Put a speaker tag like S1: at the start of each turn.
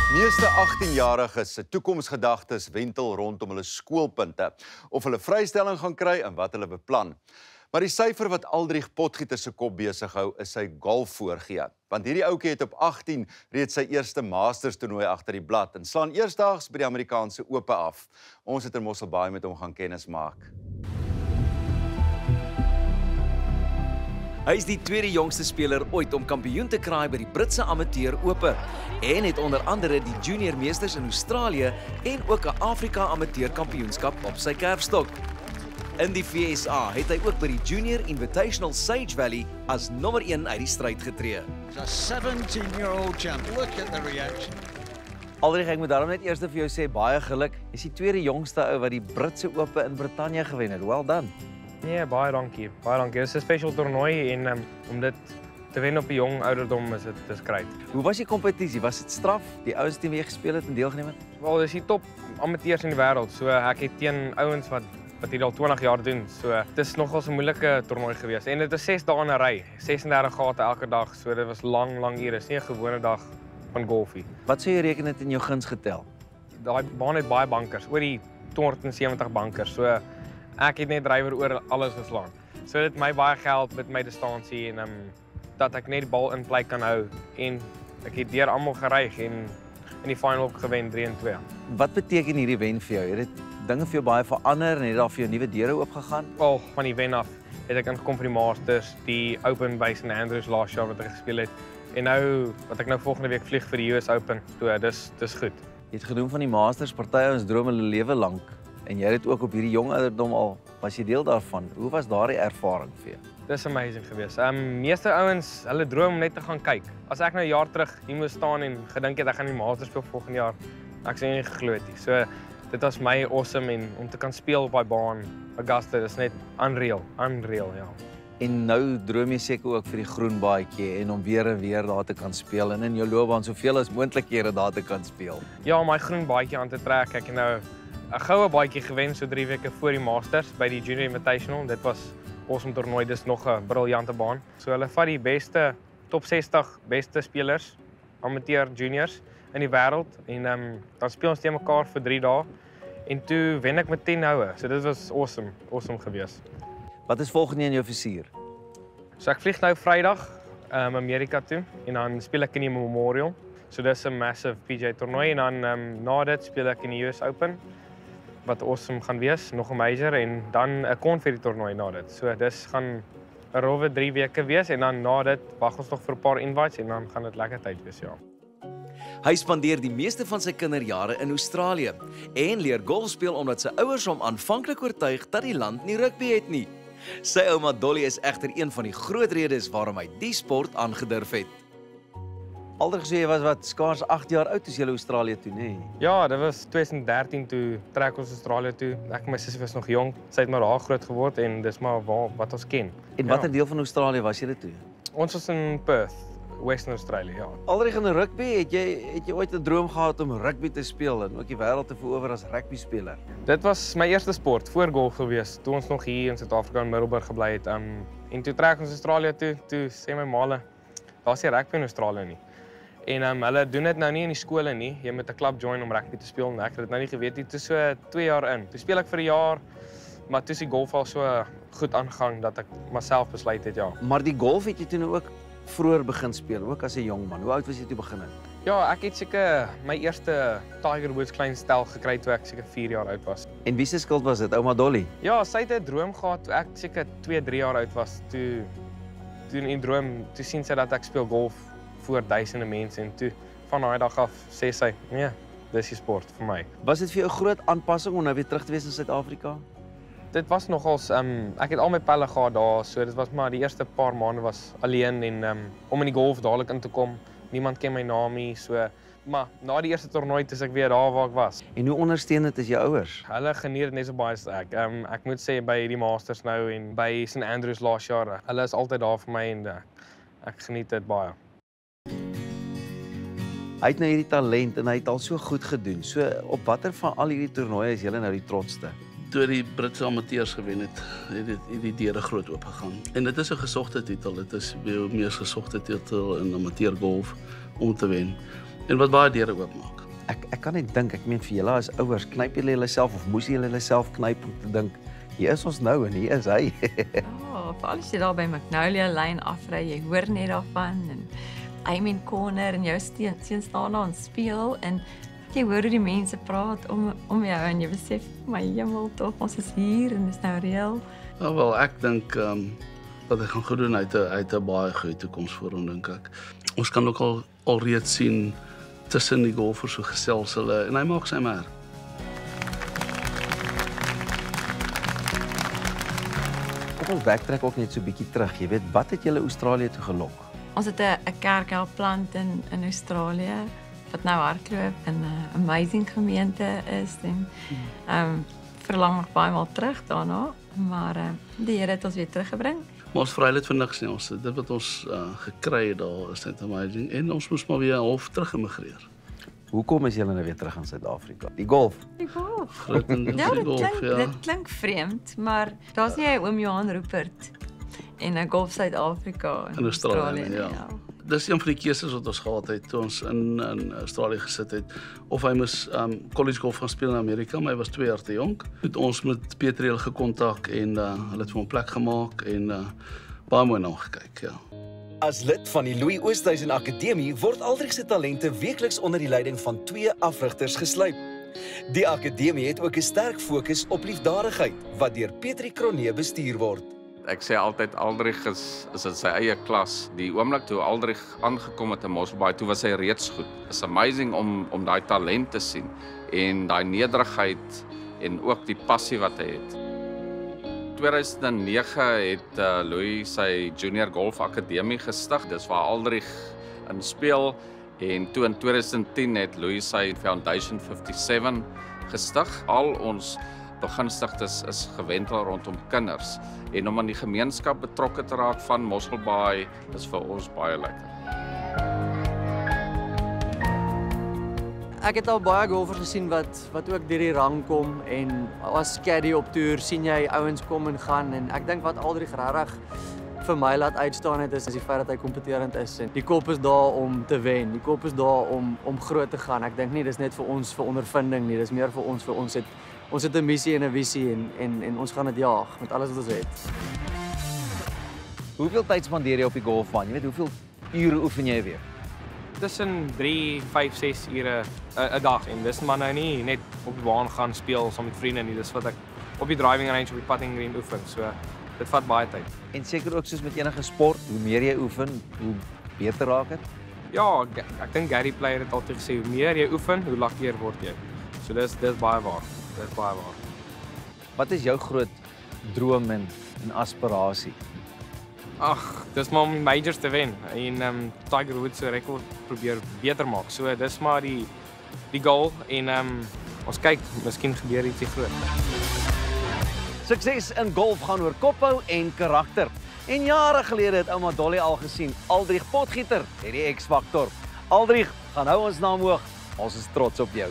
S1: Meeste 18-jariges se toekomsgedagtes wentel rondom hulle skoolpunte, of hulle vrystelling gaan kry en wat hulle beplan. Maar die syfer wat Aldrich Potgieter se kop besig hou, is sy golfvoorgee. Want hierdie ouetjie het op 18 reeds sy eerste Masters toernooi agter die blad en slaan eersdaags by die Amerikaanse Ope af. Ons het in Mosselbaai met hom gaan kennis maak.
S2: Hy is die tweede jongste speler ooit om kampioen te kraai by die Britse Amateur Ope en het onder andere die junior meesters in Australië en ook 'n Afrika Amateur Kampioenskap op sy kerfstok. In die VSA het hy ook by die Junior Invitational Sage Valley as nommer 1 uit die stryd getree.
S3: A 17-year-old champ. Look at the reaction.
S2: Aldrich, ek moet daarom net eers vir jou sê baie geluk. Jy's die tweede jongste ou wat die Britse Ope in Brittanje gewen het. Well done.
S4: Nee, baie dankie. Baie dankie. Dit is 'n special toernooi en om dit te wen op 'n jong ouderdom is great.
S2: Hoe was die kompetisie? Was dit straf? Die ouens teen wie jy gespeel het en deelgeneem het?
S4: Wel, dis die top amateurs in die wêreld. So ek het teen ouens wat hier al 20 jaar doen. So dit is nogals 'n moeilike toernooi gewees. En dit is 6 dae in 'n ry, 36 gate elke dag. So dit was lang ure. Dis nie 'n gewone dag van golfie.
S2: Wat sou jy reken het in jou guns getel?
S4: Daai baan het baie bankers, oor die 270 bankers. So ek het net drywer oor alles geslaan. So dit het my baie gehelp met my distansie en dat ek net die bal in plek kan hou en ek het deur almal geryg en in die final ook gewen 3-2.
S2: Wat beteken hierdie wen vir jou? Het dit dinge vir jou baie verander en het daar vir jou nuwe deure oopgegaan?
S4: Al van die wen af het ek ingekom vir die Masters, die Open by St Andrews laas jaar wat ek gespeel het. En nou wat ek nou volgende week vlieg vir die US Open. So dis goed.
S2: Jy het gedoen van die Masters, party ouens droom hulle lewe lank en jy het ook op hierdie jong ouderdom al was jy deel daarvan. Hoe was daardie ervaring vir jou?
S4: Dis amazing geweest. Meeste ouens, hulle droom om net te gaan kyk. As ek nou 'n jaar terug hier moes staan en gedink het ek gaan die Masters speel volgende jaar, ek sê nie geglo het nie. So dit was my awesome en om te kan speel op daai baan, Augusta, dis net unreal, ja.
S2: En nou droom jy seker ook vir die groen baadjie en om weer en weer daar te kan speel en in jou loopbaan soveel as moontlikhede daar te kan speel.
S4: Ja, om my groen baadjie aan te trek. Ek het nou 'n goue baadjie gewen so 3 weke voor die Masters by die Junior Invitational. Dit was awesome toernooi, dis nog 'n briljante baan. So hulle vat die beste top 60 beste spelers, amateur juniors in die wêreld en dan speel ons teen mekaar vir 3 dae en toe wen ek met 10 houe. So dit was awesome geweest.
S2: Wat is volgende in jou vizier?
S4: So ek vlieg nou Vrydag Amerika toe en dan speel ek in die Memorial. So dis 'n massive PGA toernooi en dan na dit speel ek in die US Open wat awesome gaan wees, nog 'n major en dan 'n Confetti toernooi na dit. So dis gaan 'n rowwe 3 weke wees en dan na dit wag ons nog vir 'n paar invites en dan gaan dit lekker tyd wees, ja.
S2: Hy spandeer die meeste van sy kinderjare in Australië en leer golf speel omdat sy ouers hom aanvanklik oortuig dat die land nie rugby het nie. Sy ouma Dolly is egter een van die groot redes waarom hy die sport aangedurf het. Aldrich, sê jy was wat skaars 8 jaar oud toe jy Australië toe, nê?
S4: Ja, dit was 2013 toe trek ons Australië toe. Ek en my sussie was nog jonk. Sy het maar daar groot geword en dis maar wat ons ken.
S2: En watter deel van Australië was jy toe?
S4: Ons was in Perth, Western Australia, ja.
S2: Aldrich, in rugby, het jy ooit 'n droom gehad om rugby te speel en ook die wêreld te verower as rugby-speler?
S4: Dit was my eerste sport voor golf gewees, toe ons nog hier in Suid-Afrika in Middelburg gebly het. En toe trek ons Australië toe sê my maale, daar's nie rugby in Australië nie. En hulle doen dit nou nie in die skole nie. Jy moet 'n klub join om rugby te speel en ek het dit nou nie geweet nie. Toe so 2 jaar in. Toe speel ek vir 'n jaar, maar toe is die golf al so goed aangegaan dat ek myself besluit het, ja.
S2: Maar die golf het jy toe nou ook vroeër begin speel, ook as 'n jong man. Hoe oud was jy toe begin het?
S4: Ja, ek het seker my eerste Tiger Woods klein stel gekry toe ek seker 4 jaar oud was.
S2: En wie se skuld was dit, ouma Dolly?
S4: Ja, sy het 'n droom gehad toe ek seker 2-3 jaar oud was. Toe in die droom, toe sien sy dat ek speel golf voor duisende mense en toe van daai dag af sê sy, nee, dis die sport vir my.
S2: Was dit vir jou 'n groot aanpassing om nou weer terug te wees in Suid-Afrika?
S4: Dit was nogals, ek het al my pelle gehad daar, so dit was maar die eerste paar maande was alleen en om in die golf dadelik in te kom, niemand ken my naam nie, so, maar na die eerste toernooi is ek weer daar waar ek was.
S2: En hoe ondersteunend is jou ouers?
S4: Hulle geniet dit net so baie as ek. Ek moet sê by die Masters nou en by St Andrews laas jaar, hulle is altyd daar vir my en ek geniet dit baie.
S2: Hy het nou hierdie talent en hy het al so goed gedoen. So op watter van al hierdie toernooie is julle nou die trotste?
S5: Toe die Britse amateurs gewen het die deure groot oopgegaan. En dit is 'n gesogte titel. Dit is die mees gesogte titel in amateur golf om te wen. En wat baie deure oopmaak.
S6: Ek kan net dink, ek meen vir julle as ouers, knyp julle julleself of moes julle self knyp om te dink, hier is ons nou en hier is hy.
S7: Ja, veral as jy daar by Magnolia Lane afry, jy hoor net daarvan en Amen Corner en jou seun staan daar en speel en jy hoor hoe die mense praat om jou en jy besef, my hemel tog, ons is hier en dis nou reël.
S5: Ja, wel, ek dink wat ek gaan goed doen uit 'n baie goeie toekoms voor hom, dink ek. Ons kan ook alreeds sien tussen die golfers so gesels hulle en hy maak sy merk.
S6: Kom ons backtrack ook net so 'n bietjie terug. Jy weet, wat het julle Australië toe gelok?
S7: Ons het 'n kerkhelplant in Australië wat nou hardloop en 'n amazing gemeente is en verlang nog baie maal terug daarna, maar die Here het ons weer teruggebring.
S5: Maar ons vry dit vir niks nie. Dit wat ons gekry het daar is net amazing en ons moes maar weer half terug immigreer.
S6: Hoekom is julle nou weer terug in Suid-Afrika? Die golf.
S7: Die golf.
S5: Ja,
S7: Dit klink vreemd, maar daar's nie 'n oom Johan Rupert en 'n golf Suid-Afrika
S5: in Australië nie,
S7: ja.
S5: Dis een van die keuses wat ons gehad het toe ons in Australië gesit het. Of hy moes college golf gaan speel in Amerika, maar hy was 2 jaar te jonk. Het ons met Petriel gekontak en hulle het vir hom plek gemaak en baie mooi na hom gekyk, ja.
S2: As lid van die Louis Oosthuizen Akademie word Aldrich se talente weekliks onder die leiding van 2 afrigters geslyp. Die akademie het ook 'n sterk fokus op liefdadigheid wat deur Petrie Cronje bestuur word.
S8: Ek sê altyd Aldrich is in sy eie klas. Die oomblik toe Aldrich aangekom het in Mosselbaai, toe was hy reeds goed. It's amazing om daai talent te sien en daai nederigheid en ook die passie wat hy het. 2009 het Louis sy Junior Golf Akademie gestig. Dis waar Aldrich in speel en toe in 2010 het Louis sy Foundation 57 gestig. Al ons begunstigdes is gewentel rondom kinders en om aan die gemeenskap betrokke te raak van Mosselbaai is vir ons baie lekker.
S9: Ek het al baie golfers gesien wat ook deur die rang kom en as caddy op toer sien jy ouens kom en gaan en ek dink wat Aldrich regtig vir my laat uitstaan het is die feit dat hy kompeterend is en die kop is daar om te wen. Die kop is daar om groot te gaan. Ek dink nie dis net vir ons vir ondervinding nie, dis meer vir ons het 'n missie en 'n visie en ons gaan dit jaag met alles wat ons het.
S6: Hoeveel tyd spandeer jy op die golfbaan? Jy weet, hoeveel ure oefen jy 'n week?
S4: Tussen 3, 5, 6 ure 'n dag en dis maar nou nie net op die baan gaan speel saam met vriende nie, dis wat ek op die driving range op die putting green oefen. So dit vat baie tyd.
S6: En seker ook soos met enige sport, hoe meer jy oefen, hoe beter raak dit?
S4: Ja, ek dink Gary Player het altyd gesê hoe meer jy oefen, hoe lakkier word jy. So dis baie waar. Dis baie waar.
S6: Wat is jou groot droom en aspirasie?
S4: Ag, dis maar om die majors te wen en Tiger Woods se rekord probeer beter maak. So dis maar die goal en ons kyk, miskien gebeur ietsie groot.
S6: Sukses in golf gaan oor kophou en karakter. En jare gelede het ouma Dolly al gesien, Aldrich Potgieter het die X-faktor. Aldrich, gaan hou ons naam hoog. Ons is trots op jou.